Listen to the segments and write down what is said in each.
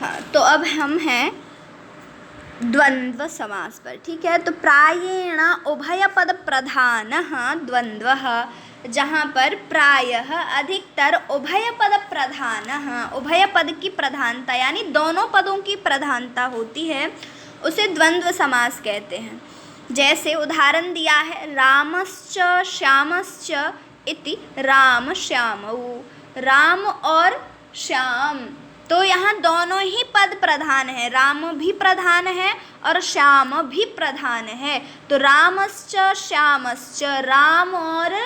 हाँ, तो अब हम हैं द्वंद्व समास पर। ठीक है, तो प्रायेण उभयपद प्रधानः द्वंद्वः, जहाँ पर प्रायः अधिकतर उभयपद प्रधानः, उभयपद की प्रधानता यानी दोनों पदों की प्रधानता होती है, उसे द्वंद्व समास कहते हैं। जैसे उदाहरण दिया है रामश्च श्यामश्च इति राम श्यामौ, राम और श्याम, तो यहाँ दोनों ही पद प्रधान है, राम भी प्रधान है और श्याम भी प्रधान है। तो रामश्च श्यामश्च, राम और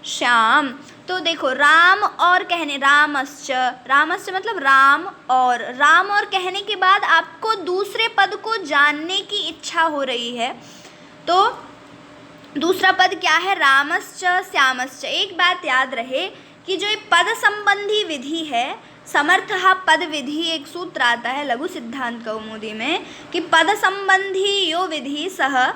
श्याम। तो देखो राम और कहने, रामश्च, रामश्च मतलब राम और कहने के बाद आपको दूसरे पद को जानने की इच्छा हो रही है, तो दूसरा पद क्या है, रामश्च श्यामश्च। एक बात याद रहे कि जो ये पद संबंधी विधि है, समर्थः पद विधि, एक सूत्र आता है लघु सिद्धांत कौमुदी में कि पद संबंधी यो विधि सह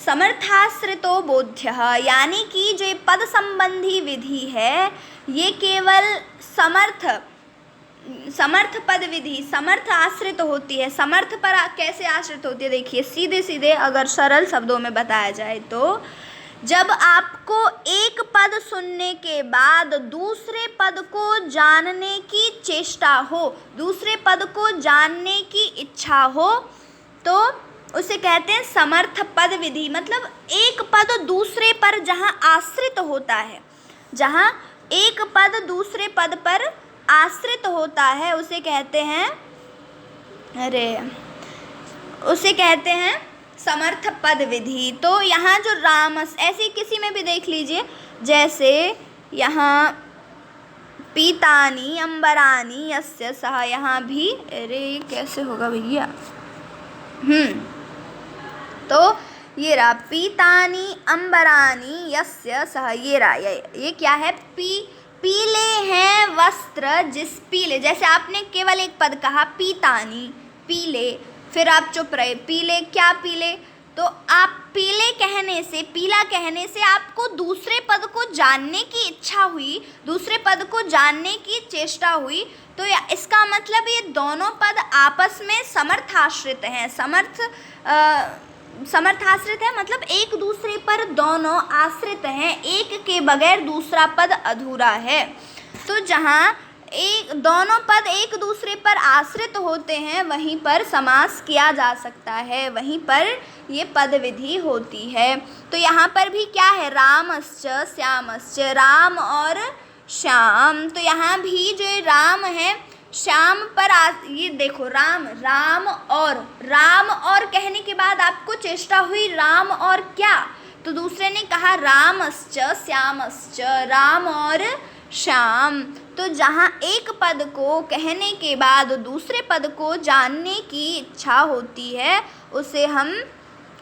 समर्थाश्रितो बोध्यः, यानी कि जो ये पद संबंधी विधि है ये केवल समर्थ पद विधि समर्थ आश्रित होती है। समर्थ पर कैसे आश्रित होती है, देखिए सीधे सीधे अगर सरल शब्दों में बताया जाए तो जब आपको एक पद सुनने के बाद दूसरे पद को जानने की चेष्टा हो, दूसरे पद को जानने की इच्छा हो, तो उसे कहते हैं समर्थ पद विधि। मतलब एक पद दूसरे पर जहाँ आश्रित होता है, जहाँ एक पद दूसरे पद पर आश्रित होता है, उसे कहते हैं समर्थ पद विधि। तो यहाँ जो रामस, ऐसे किसी में भी देख लीजिए, जैसे यहाँ पीतानी अंबरानी यस्य सह, यहाँ भी अरे कैसे होगा भैया, तो ये रहा पीतानी अंबरानी यस्य सह, ये रहा, ये क्या है, पीले हैं वस्त्र जिस पीले, जैसे आपने केवल एक पद कहा पीतानी, पीले, फिर आप चुप रहे, पीले क्या पीले, तो आप पीले कहने से, पीला कहने से आपको दूसरे पद को जानने की इच्छा हुई, दूसरे पद को जानने की चेष्टा हुई, तो इसका मतलब ये दोनों पद आपस में समर्थाश्रित हैं। समर्थाश्रित है मतलब एक दूसरे पर दोनों आश्रित हैं, एक के बगैर दूसरा पद अधूरा है। तो जहाँ दोनों पद एक दूसरे पर आश्रित होते हैं वहीं पर समास किया जा सकता है, वहीं पर ये पद विधि होती है। तो यहाँ पर भी क्या है, रामश्च श्यामश्च, राम और श्याम, तो यहाँ भी जो राम है श्याम पर ये देखो राम और कहने के बाद आपको चेष्टा हुई राम और क्या, तो दूसरे ने कहा रामश्च श्यामश्च, राम और श्याम। तो जहाँ एक पद को कहने के बाद दूसरे पद को जानने की इच्छा होती है उसे हम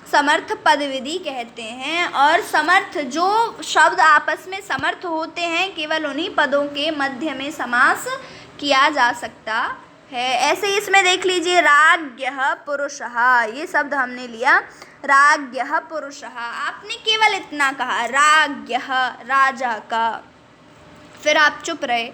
समर्थ पद विधि कहते हैं। और समर्थ, जो शब्द आपस में समर्थ होते हैं केवल उन्हीं पदों के मध्य में समास किया जा सकता है। ऐसे ही इसमें देख लीजिए राज्ञः पुरुषः, ये शब्द हमने लिया राज्ञः पुरुषः, आपने केवल इतना कहा राज्ञः राजा का, फिर आप चुप रहे,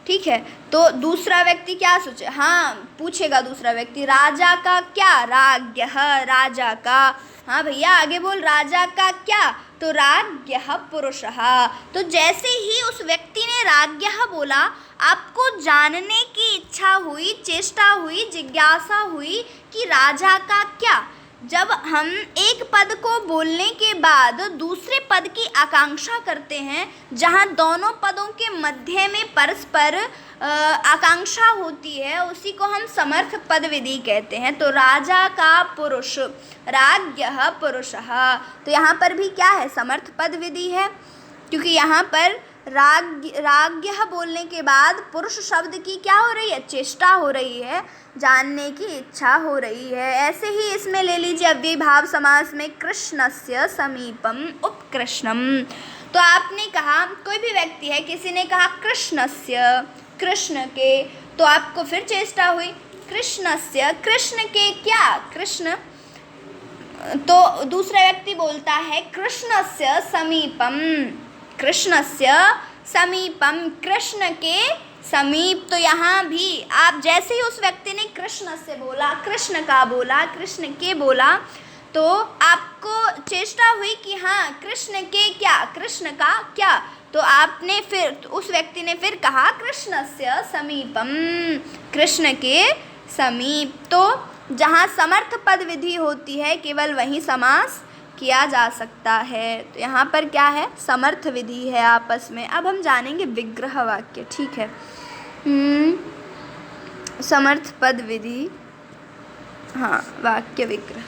ठीक है। तो दूसरा व्यक्ति क्या सोचे, हाँ पूछेगा दूसरा व्यक्ति राजा का क्या, राज्ञः राजा का, हाँ भैया आगे बोल, राजा का क्या, तो राज्ञः पुरुषः। तो जैसे ही उस व्यक्ति ने राज्ञः बोला आपको जानने की इच्छा हुई, चेष्टा हुई, जिज्ञासा हुई कि राजा का क्या। जब हम एक पद को बोलने के बाद दूसरे पद की आकांक्षा करते हैं, जहाँ दोनों पदों के मध्य में परस्पर आकांक्षा होती है, उसी को हम समर्थ पद विधि कहते हैं। तो राजा का पुरुष, राज्ञः पुरुषः, तो यहाँ पर भी क्या है, समर्थ पद विधि है, क्योंकि यहाँ पर राज्ञः बोलने के बाद पुरुष शब्द की क्या हो रही है, चेष्टा हो रही है, जानने की इच्छा हो रही है। ऐसे ही इसमें ले लीजिए अव्ययीभाव समास में कृष्णस्य समीपम उपकृष्णम, तो आपने कहा, कोई भी व्यक्ति है, किसी ने कहा कृष्णस्य, कृष्ण के, तो आपको फिर चेष्टा हुई कृष्णस्य, कृष्ण के क्या, कृष्ण, तो दूसरा व्यक्ति बोलता है कृष्णस्य समीपम, कृष्णस्य समीपम, कृष्ण के समीप, तो यहाँ भी आप जैसे ही उस व्यक्ति ने कृष्ण से बोला, कृष्ण का बोला, कृष्ण के बोला, तो आपको चेष्टा हुई कि हाँ कृष्ण के क्या, कृष्ण का क्या, तो आपने फिर उस व्यक्ति ने फिर कहा कृष्णस्य समीपम, कृष्ण के समीप। तो जहाँ समर्थ पद विधि होती है केवल वहीं समास किया जा सकता है। तो यहाँ पर क्या है, समर्थ विधि है आपस में। अब हम जानेंगे विग्रह वाक्य, ठीक है। समर्थ पद विधि, हाँ, वाक्य विग्रह।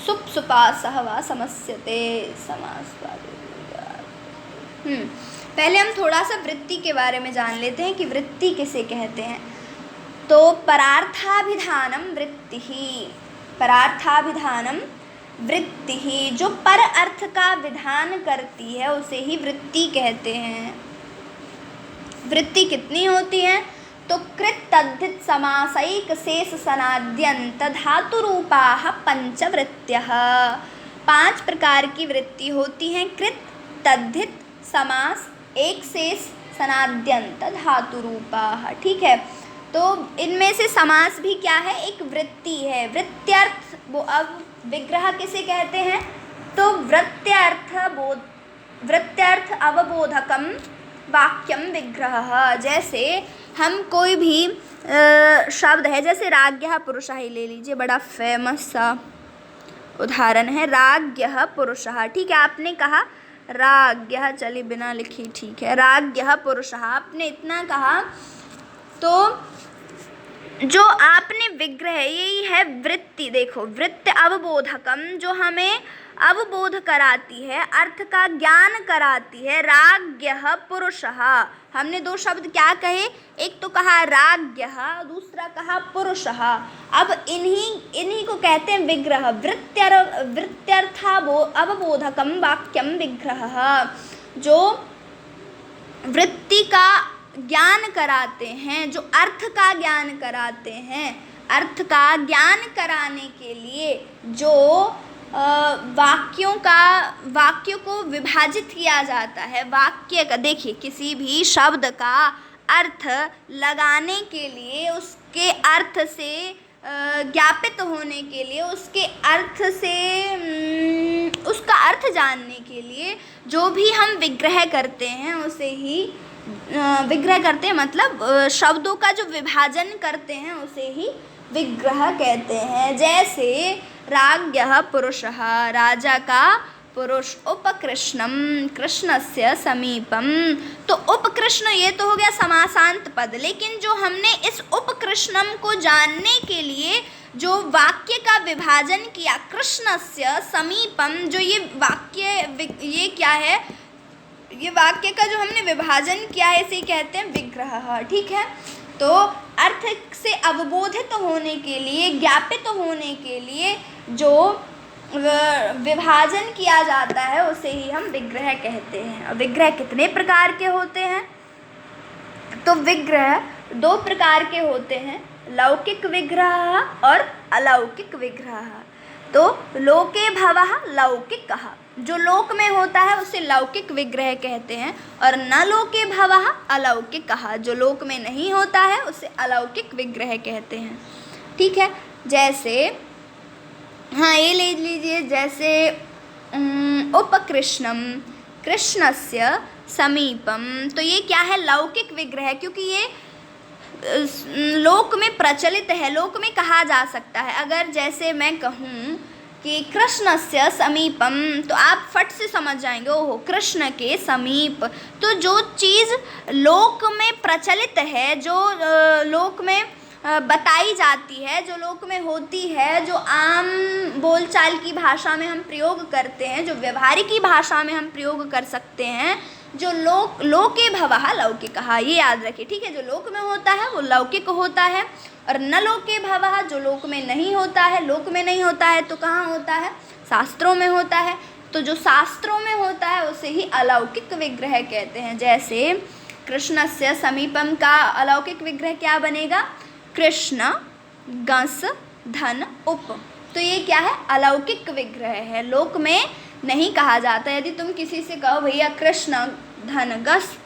सुप सुपासः वा समस्यते समासवादी। पहले हम थोड़ा सा वृत्ति के बारे में जान लेते हैं कि वृत्ति किसे कहते हैं। तो परार्थाभिधानम वृत्ति ही, परार्थाभिधानम वृत्ति ही, जो पर अर्थ का विधान करती है उसे ही वृत्ति कहते हैं। वृत्ति कितनी होती है, तो कृत तद्धित समासैक शेष सनाद्यंत धातु रूपाः पंचवृत्त्यः। 5 प्रकार की वृत्ति होती हैं। कृत, तद्धित, समास, एक शेष, सनाद्यंत, धातु रूपाः, ठीक है। तो इनमें से समास भी क्या है, एक वृत्ति है। वृत्त्यर्थ, वो अब विग्रह किसे कहते हैं, तो वृत्त्यर्थ अवबोधकम वाक्यम विग्रह। जैसे हम कोई भी शब्द है, जैसे राज्ञः पुरुषः ही ले लीजिए, बड़ा फेमस सा उदाहरण है, राज्ञः पुरुषः, ठीक है। आपने कहा राज्ञः, चलिए बिना लिखी, ठीक है, राज्ञः पुरुषः, आपने इतना कहा, तो जो आपने विग्रह, यही है वृत्ति। देखो, वृत्ति अवबोधकम, जो हमें अवबोध कराती है, अर्थ का ज्ञान कराती है। राज्ञः पुरुषः, हमने 2 शब्द क्या कहे, एक तो कहा राज्ञः, दूसरा कहा पुरुषः। अब इन्हीं को कहते हैं विग्रह। वृत्त्यर्थाबो अवबोधकम वाक्यम विग्रह, जो वृत्ति का ज्ञान कराते हैं, जो अर्थ का ज्ञान कराते हैं। अर्थ का ज्ञान कराने के लिए जो वाक्यों को विभाजित किया जाता है। वाक्य का, देखिए, किसी भी शब्द का अर्थ लगाने के लिए, उसके अर्थ से ज्ञापित होने के लिए, उसके अर्थ से उसका अर्थ जानने के लिए जो भी हम विग्रह करते हैं उसे ही विग्रह करते हैं, मतलब शब्दों का जो विभाजन करते हैं उसे ही विग्रह कहते हैं। जैसे राज्ञः पुरुषः, राजा का पुरुष, उपकृष्णम, कृष्णस्य समीपम। तो उपकृष्ण ये तो हो गया समासांत पद, लेकिन जो हमने इस उपकृष्णम को जानने के लिए जो वाक्य का विभाजन किया, कृष्णस्य समीपम, जो ये वाक्य, ये क्या है, ये वाक्य का जो हमने विभाजन किया है इसे कहते हैं विग्रह, ठीक है। तो अर्थ से अवबोधित होने के लिए, ज्ञापित होने के लिए जो विभाजन किया जाता है उसे ही हम विग्रह कहते हैं। और विग्रह कितने प्रकार के होते हैं, तो विग्रह 2 प्रकार के होते हैं, लौकिक विग्रह और अलौकिक विग्रह। तो लोके भवः लौकिकः, जो लोक में होता है उसे लौकिक विग्रह कहते हैं, और न लोके भवः अलौकिकः, जो लोक में नहीं होता है उसे अलौकिक विग्रह कहते हैं, ठीक है। जैसे, हाँ, ये ले लीजिए, जैसे उपकृष्णम, कृष्णस्य समीपम, तो ये क्या है, लौकिक विग्रह, क्योंकि ये लोक में प्रचलित है, लोक में कहा जा सकता है। अगर जैसे मैं कहूँ कि कृष्णस्य समीपम, तो आप फट से समझ जाएंगे, ओहो, कृष्ण के समीप। तो जो चीज़ लोक में प्रचलित है, जो लोक में बताई जाती है, जो लोक में होती है, जो आम बोलचाल की भाषा में हम प्रयोग करते हैं, जो व्यवहारिक भाषा में हम प्रयोग कर सकते हैं, जो लोके भवः लौकिकः, ये याद रखिए, ठीक है। जो लोक में होता है वो लौकिक होता है, और न लोके भवः, जो लोक में नहीं होता है, लोक में नहीं होता है तो कहाँ होता है, शास्त्रों में होता है। तो जो शास्त्रों में होता है उसे ही अलौकिक विग्रह कहते हैं। जैसे कृष्णस्य समीपम का अलौकिक विग्रह क्या बनेगा, कृष्ण गस धन उप। तो ये क्या है, अलौकिक विग्रह है, लोक में नहीं कहा जाता। यदि तुम किसी से कहो भैया कृष्ण धन गस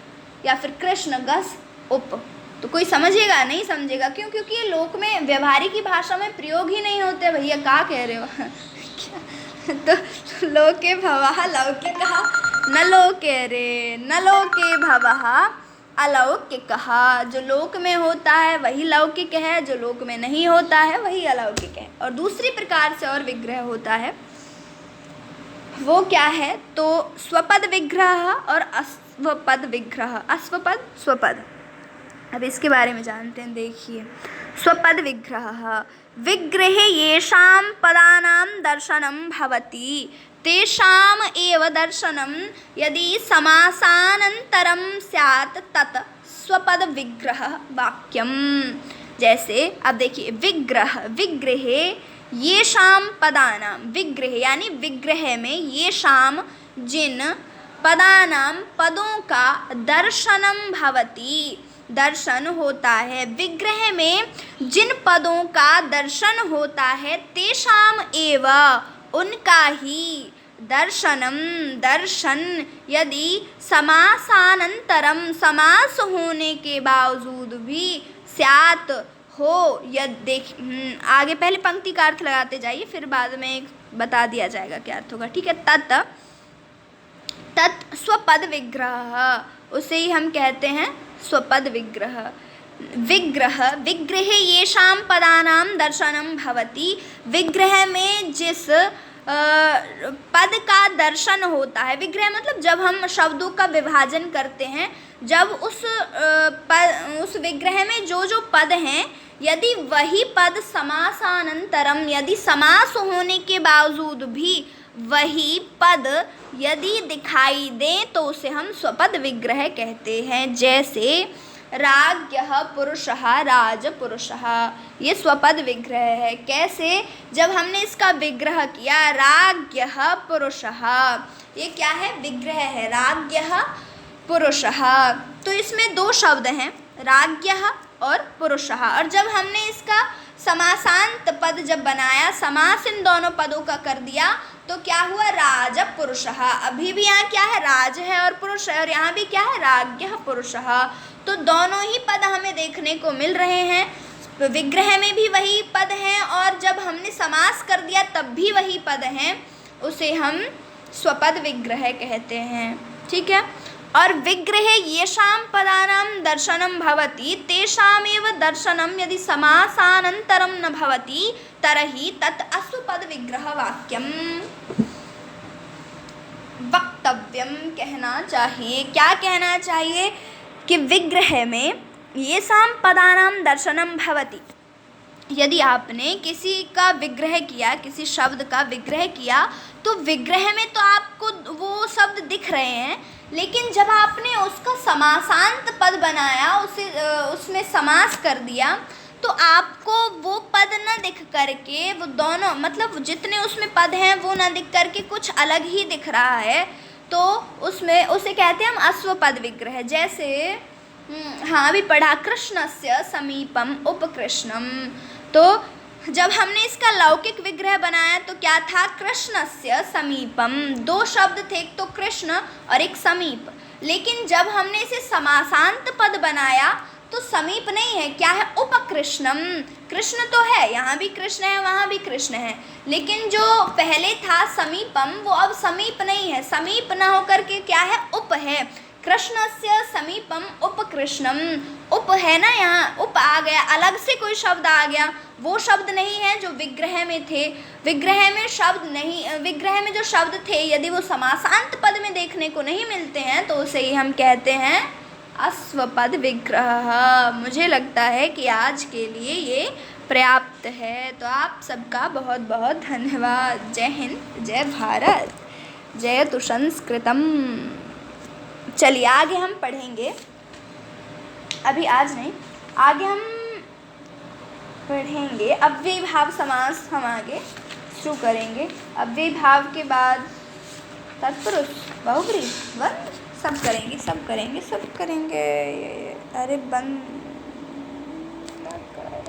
या फिर कृष्ण गस उप। तो कोई समझेगा नहीं समझेगा, क्यों? क्योंकि ये लोक में व्यवहारिक की भाषा में प्रयोग ही नहीं होते। भैया क्या कह रहे हो? तो लोके भवः लौकिकः न लोके रे न लोके भवः अलौकिकः। जो लोक में होता है वही लौकिक है, जो लोक में नहीं होता है वही अलौकिक है। और दूसरी प्रकार से और विग्रह होता है, वो क्या है? तो स्वपद विग्रह और अस्वपद विग्रह। अस्वपद स्वपद, अब इसके बारे में जानते हैं। देखिए, स्वपद विग्रह विग्रहे येषां पदानां दर्शनं भवति तेषाम एव दर्शनं यदि समासानन्तरं स्यात् तत् स्वपद विग्रह वाक्यम। जैसे अब देखिए, विग्रहे येषां पदानां, विग्रह यानी विग्रह में येषां जिन पदानां पदों का दर्शनं भवति, दर्शन होता है। विग्रह में जिन पदों का दर्शन होता है, तेषाम एव उनका ही दर्शनम दर्शन यदि समासानंतरम समास होने के बावजूद भी स्यात् हो। यदि आगे पहले पंक्ति का अर्थ लगाते जाइए, फिर बाद में बता दिया जाएगा क्या अर्थ होगा। ठीक है, तत् स्वपद विग्रह, उसे ही हम कहते हैं स्वपद विग्रह। विग्रहे येषां पदानां दर्शनं भवति, विग्रह में जिस पद का दर्शन होता है। विग्रह मतलब जब हम शब्दों का विभाजन करते हैं, जब उस विग्रह में जो जो पद हैं, यदि वही पद समासानंतरम, यदि समास होने के बावजूद भी वही पद यदि दिखाई दें तो उसे हम स्वपद विग्रह कहते हैं। जैसे राज्ञः पुरुषः राजपुरुषः, ये स्वपद विग्रह है। कैसे? जब हमने इसका विग्रह किया, राज्ञः पुरुषः, ये क्या है? विग्रह है, राज्ञः पुरुषः। तो इसमें दो शब्द हैं, राज्ञः और पुरुषः। और जब हमने इसका समासांत पद जब बनाया, समास इन दोनों पदों का कर दिया, तो क्या हुआ? राज पुरुषः। अभी भी यहाँ क्या है? राज है और पुरुष है, और यहाँ भी क्या है? राज्ञः पुरुषः। तो दोनों ही पद हमें देखने को मिल रहे हैं। विग्रह में भी वही पद हैं, और जब हमने समास कर दिया तब भी वही पद हैं, उसे हम स्वपद विग्रह कहते हैं। ठीक है। और विग्रहे येषां पदानां दर्शनं भवति तेषामेव दर्शनं यदि समासानन्तरं न भवति तर्हि तत् अस्वपद विग्रह वाक्यम वक्तव्यम, कहना चाहिए। क्या कहना चाहिए? कि विग्रह में येषां पदानां दर्शनं भवति, यदि आपने किसी का विग्रह किया, किसी शब्द का विग्रह किया, तो विग्रह में तो आपको वो शब्द दिख रहे हैं, लेकिन जब आपने उसका समासांत पद बनाया, उसमें समास कर दिया, तो आपको वो पद न दिख करके, वो दोनों मतलब जितने उसमें पद हैं वो न दिख करके कुछ अलग ही दिख रहा है, तो उसमें उसे कहते हैं हम अस्वपद विग्रह। जैसे हाँ, अभी पढ़ा, कृष्णस्य समीपम उपकृष्णम। तो जब हमने इसका लौकिक विग्रह बनाया तो क्या था? कृष्णस्य समीपम। दो शब्द थे, एक तो कृष्ण और एक समीप। लेकिन जब हमने इसे समासांत पद बनाया तो समीप नहीं है, क्या है? उपकृष्णम। कृष्ण तो है, यहाँ भी कृष्ण है, वहाँ भी कृष्ण है, लेकिन जो पहले था समीपम, वो अब समीप नहीं है। समीप ना होकर के क्या है? उप है। कृष्णस्य समीपम उपकृष्णम, उप है ना, यहाँ उप आ गया, अलग से कोई शब्द आ गया, वो शब्द नहीं है जो विग्रह में थे। विग्रह में शब्द नहीं, विग्रह में जो शब्द थे यदि वो समासांत पद में देखने को नहीं मिलते हैं तो उसे ही हम कहते हैं अस्वपद विग्रह। मुझे लगता है कि आज के लिए ये पर्याप्त है। तो आप सबका बहुत बहुत धन्यवाद। जय हिंद, जय भारत, जयतु संस्कृतम। चलिए आगे हम पढ़ेंगे, अभी आज नहीं, आगे हम पढ़ेंगे अव्ययी भाव समास। हम आगे शुरू करेंगे। अव्ययी भाव के बाद तत्पुरुष, बहुब्रीहि, द्वंद्व, सब करेंगे। अरे बंद